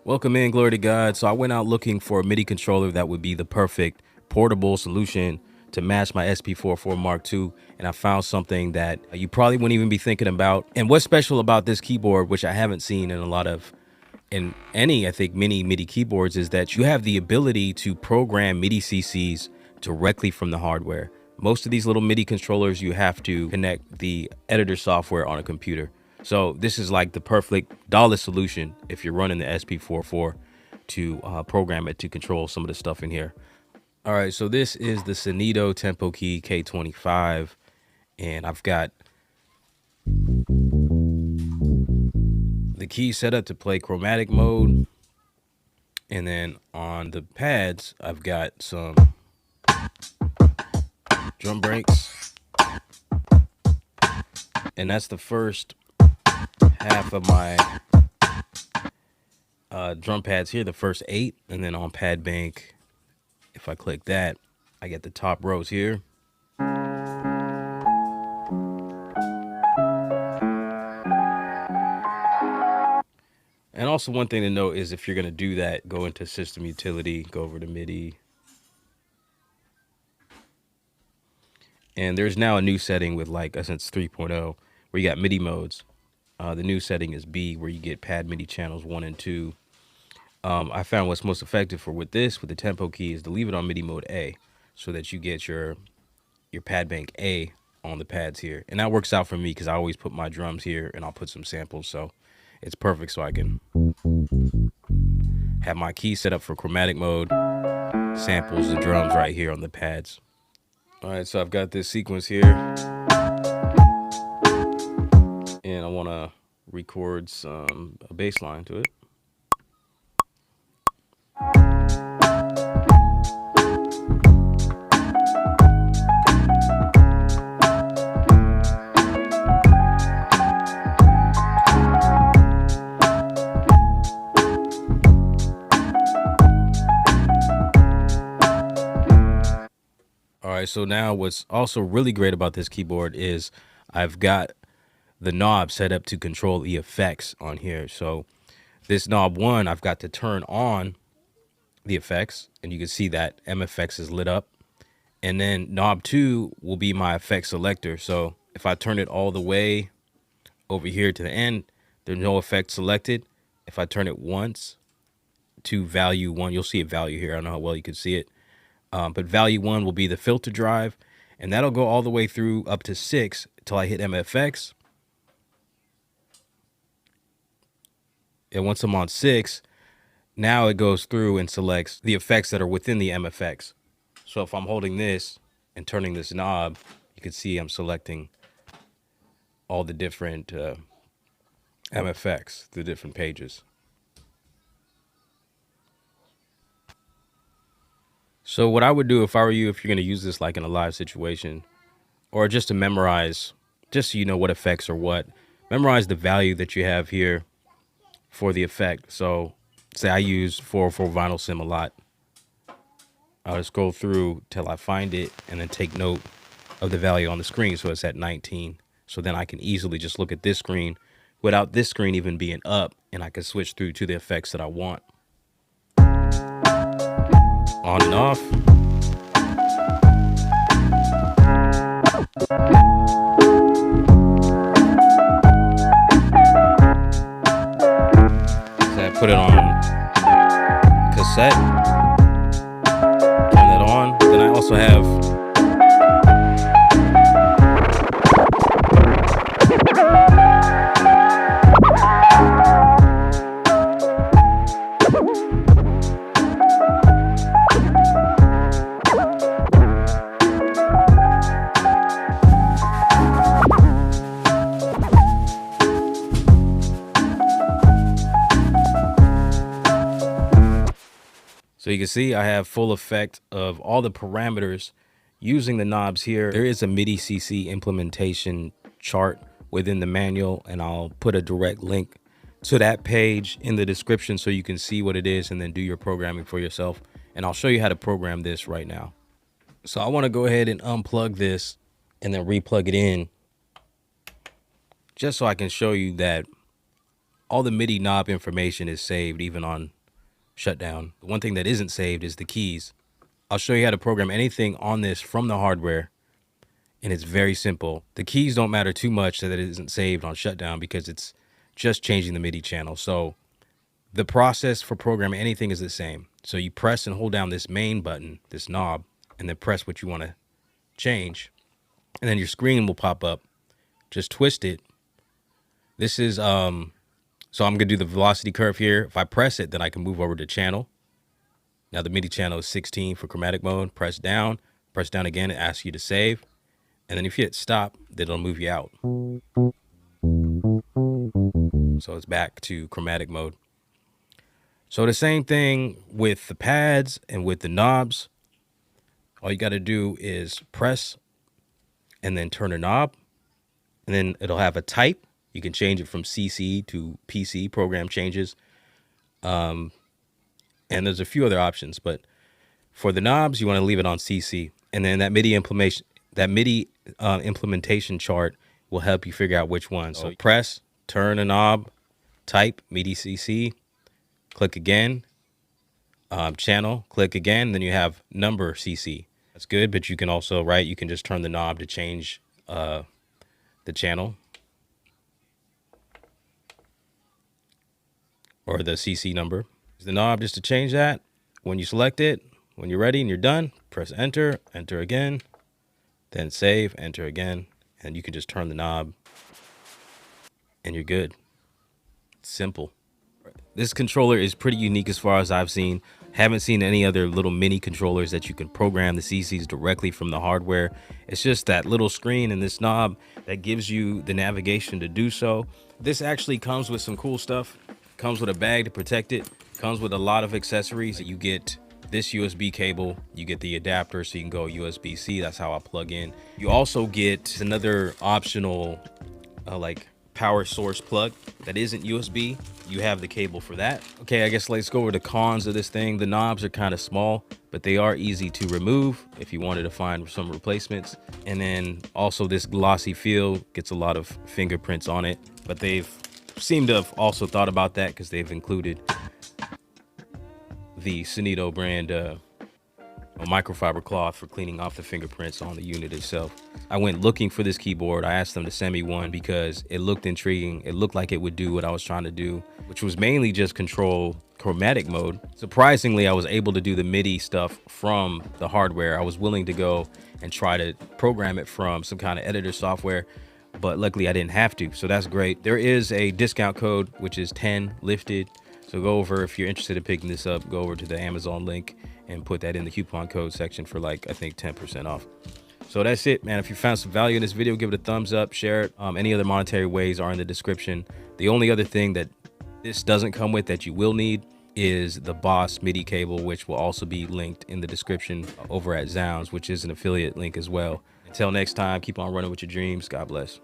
Welcome in, glory to God. So I went out looking for a MIDI controller that would be the perfect portable solution to match my SP-404 Mark II, and I found something that you probably wouldn't even be thinking about. And what's special about this keyboard, which I haven't seen in a lot of, in any, I think, many MIDI keyboards, is that you have the ability to program MIDI CCs directly from the hardware. Most of these little MIDI controllers, you have to connect the editor software on a computer. So this is like the perfect dollar solution if you're running the SP-404 to program it to control some of the stuff in here. All right, so this is the Synido TempoKEY K25, and I've got the key set up to play chromatic mode. And then on the pads, I've got some drum breaks. And that's the first half of my drum pads here, the first 8. And then on pad bank, if I click that, I get the top rows here. And also one thing to note is if you're going to do that, go into system utility, go over to MIDI. And there's now a new setting with, like, since 3.0 where you got MIDI modes. The new setting is B, where you get pad MIDI channels 1 and 2. I found what's most effective with the TempoKEY is to leave it on MIDI mode A, so that you get your pad bank A on the pads here. And that works out for me because I always put my drums here and I'll put some samples. So it's perfect, so I can have my key set up for chromatic mode, samples and drums right here on the pads. All right, so I've got this sequence here, and I want to record a bass line to it. All right, so now what's also really great about this keyboard is I've got the knob set up to control the effects on here. So this knob 1, I've got to turn on the effects, and you can see that MFX is lit up. And then knob 2 will be my effect selector. So if I turn it all the way over here to the end, there's no effect selected. If I turn it once to value 1, you'll see a value here. I don't know how well you can see it. But value 1 will be the filter drive, and that'll go all the way through up to 6 till I hit MFX. And once I'm on 6, now it goes through and selects the effects that are within the MFX. So if I'm holding this and turning this knob, you can see I'm selecting all the different MFX, the different pages. So what I would do if I were you, if you're going to use this like in a live situation, or just to memorize, just so you know what effects are what, memorize the value that you have here for the effect. So say I use 404 Vynil sim a lot. I'll just go through till I find it and then take note of the value on the screen. So it's at 19. So then I can easily just look at this screen without this screen even being up, and I can switch through to the effects that I want. On and off. So I put it on cassette. Turn that on. Then I also have So you can see I have full effect of all the parameters using the knobs here. There is a MIDI CC implementation chart within the manual, and I'll put a direct link to that page in the description so you can see what it is and then do your programming for yourself. And I'll show you how to program this right now. So I want to go ahead and unplug this and then replug it in, just so I can show you that all the MIDI knob information is saved even on shutdown. The one thing that isn't saved is the keys. I'll show you how to program anything on this from the hardware, and it's very simple. The keys don't matter too much that it isn't saved on shutdown because it's just changing the MIDI channel. So the process for programming anything is the same. So you press and hold down this main button, this knob, and then press what you want to change. And then your screen will pop up. Just twist it. This is, so I'm going to do the velocity curve here. If I press it, then I can move over to channel. Now the MIDI channel is 16 for chromatic mode. Press down again. It asks you to save. And then if you hit stop, then it'll move you out. So it's back to chromatic mode. So the same thing with the pads and with the knobs. All you got to do is press and then turn a knob. And then it'll have a type. You can change it from CC to PC, program changes. And there's a few other options. But for the knobs, you want to leave it on CC. And then that MIDI implementation chart will help you figure out which one. So press, turn a knob, type MIDI CC, click again, channel, click again, then you have number CC. That's good, but you can also, right, you can just turn the knob to change the channel or the CC number. The knob just to change that. When you select it, when you're ready and you're done, press enter, enter again, then save, enter again, and you can just turn the knob and you're good. Simple. This controller is pretty unique as far as I've seen. Haven't seen any other little mini controllers that you can program the CCs directly from the hardware. It's just that little screen and this knob that gives you the navigation to do so. This actually comes with some cool stuff. Comes with a bag to protect it. Comes with a lot of accessories. You get this USB cable, you get the adapter so you can go USB-C. That's how I plug in. You also get another optional like power source plug that isn't USB. You have the cable for that. Okay, I guess let's go over the cons of this thing. The knobs are kind of small, but they are easy to remove if you wanted to find some replacements. And then also this glossy feel gets a lot of fingerprints on it, but they've seemed to have also thought about that because they've included the Synido brand a microfiber cloth for cleaning off the fingerprints on the unit itself. I went looking for this keyboard. I asked them to send me one because it looked intriguing. It looked like it would do what I was trying to do, which was mainly just control chromatic mode. Surprisingly, I was able to do the MIDI stuff from the hardware. I was willing to go and try to program it from some kind of editor software, but luckily I didn't have to, so that's great. There is a discount code, which is 10 lifted. So go over, if you're interested in picking this up, go over to the Amazon link and put that in the coupon code section for like, I think 10% off. So that's it, man. If you found some value in this video, give it a thumbs up, share it. Any other monetary ways are in the description. The only other thing that this doesn't come with that you will need is the Boss MIDI cable, which will also be linked in the description over at Zounds, which is an affiliate link as well. Until next time, keep on running with your dreams. God bless.